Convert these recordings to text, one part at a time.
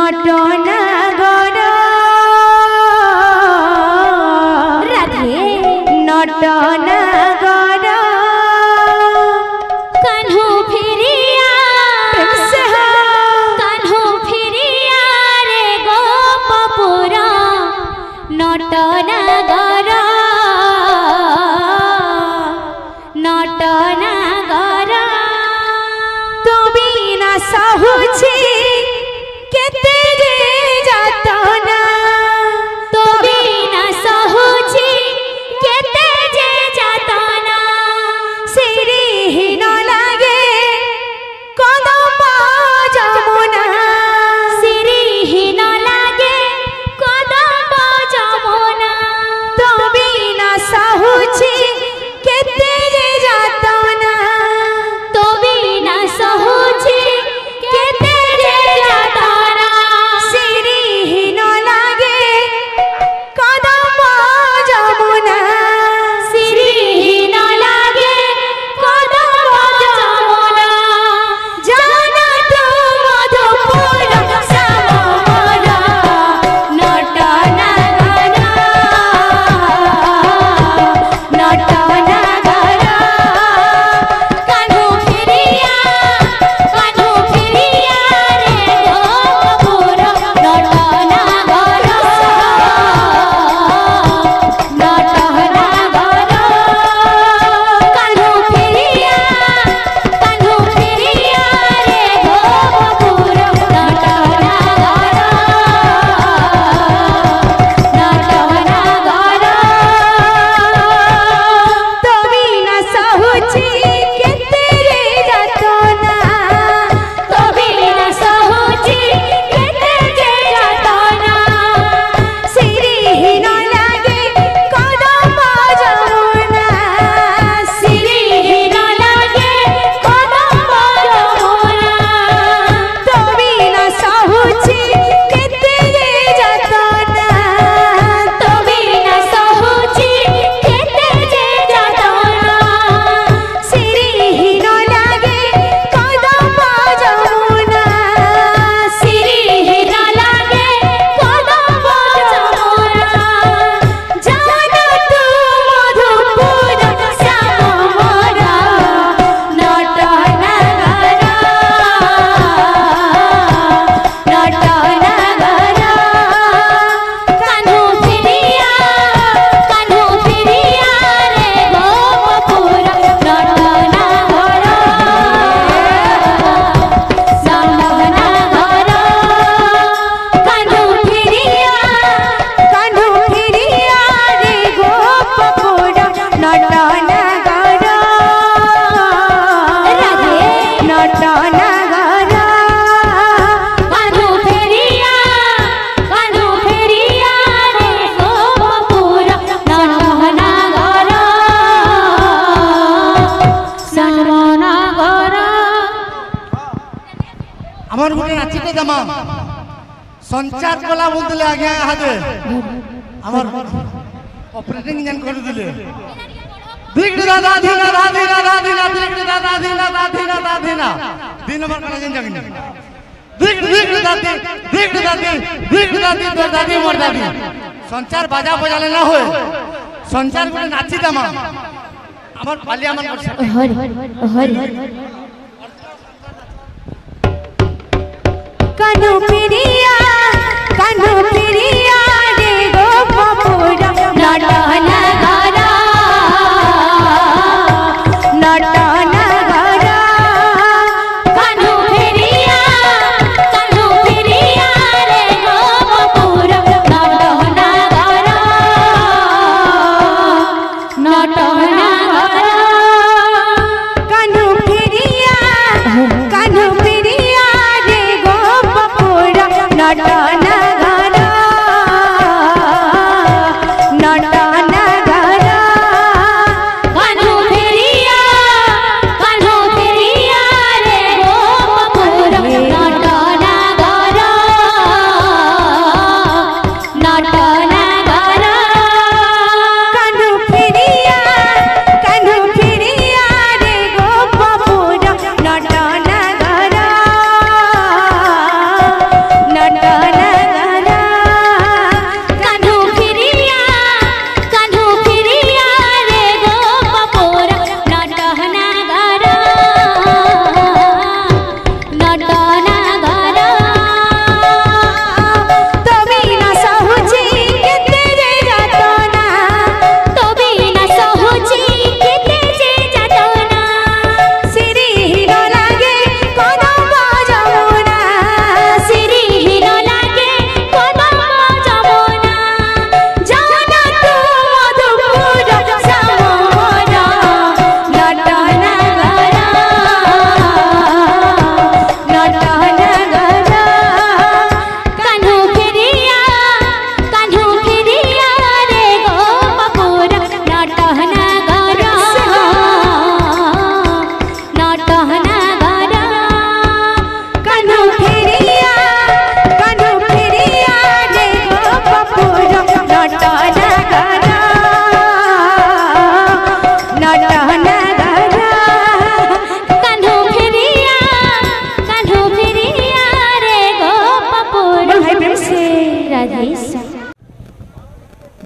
নটনাগর রাধে নটনাগর কানহু ফিরিয়া কানহু ফিরিয়া রে গোপপুর নটনাগর নটনাগর তুমি না সহুছি কেতে যে যাতনা তুমি না সহুছি কেতে যে যাতনা সিরিহীন লাগে কদম যমুনা সিরিহীন লাগে কদম যমুনা তুমি না সহুছি কেতে যে যাতনা তুমি না সহুছি কেতে যে যাতনা সিরিহীন লাগে কদম যমুনা সিরিহীন লাগে কদম যমুনা জানা তো মধুপুর শ্যামমোর নটনাগর নটনাগর কানহু ফিরিয়া রে গোপপুর নটনাগর নটনাগর কানহু ফিরিয়া রে গোপপুর নটনাগর নটনাগর তুমি না সহুছি কেতে রে যাতনা তুমি না সহুছি কেতে যে যাতনা সিরিহীন লাগে কদম যমুনা সিরিহীন লাগে কদম যমুনা তুমি না সহুছি কেতে যে যাতনা তুমি না সহুছি কেতে যে যাতনা সিরিহীন লাগে কদম যমুনা সিরিহীন লাগে কদম যমুনা জানা তু মধুপুর শ্যামমোর নটনাগর নটনাগর কানহু ফিরিয়া রে গোপপুর নটনাগর নটনাগর কানহু ফিরিয়া রে গোপপুর নটনাগর রাধে নটনাগর কানহু ফিরিয়া রে গোপপুর নটনাগর শ্যামনগর আমার গোটে নাচিতে দেমা সঞ্চার কলা বলতে আজ্ঞা হাতে আমার অপারেটিং জান করে দিলে দিগড়ি দাদা ধীনা ধীনা ধীনা দিগড়ি দাদা ধীনা ধীনা ধীনা দিন নম্বর কানা জান জানি দিগড়ি দাদি তোর দাদি মোর দাদি সঞ্চার বাজা বজালে না হয় সঞ্চার গোটে নাচি দেমা আমার পালিয়া মান হরি হরি কানহু ফিরিয়া রে গোপপুর নটনাগর নটনাগর কানহু ফিরিয়া রে গোপপুর নটনাগর নটনাগর কানহু ফিরিয়া রে গোপপুর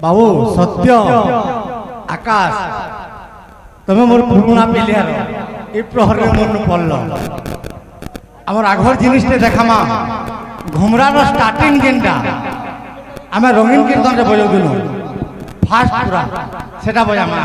बाबू सत्य आकाश तुम्हें मोर पुरुणा पिलियार ए प्रहर मन पड़ल आमर आगर जिनिसटे देखामा घुमरार स्टार्टिंग जेनटा आम रंगीन कीर्तन बजाऊलु फास्ट पूरा सेटा बजामा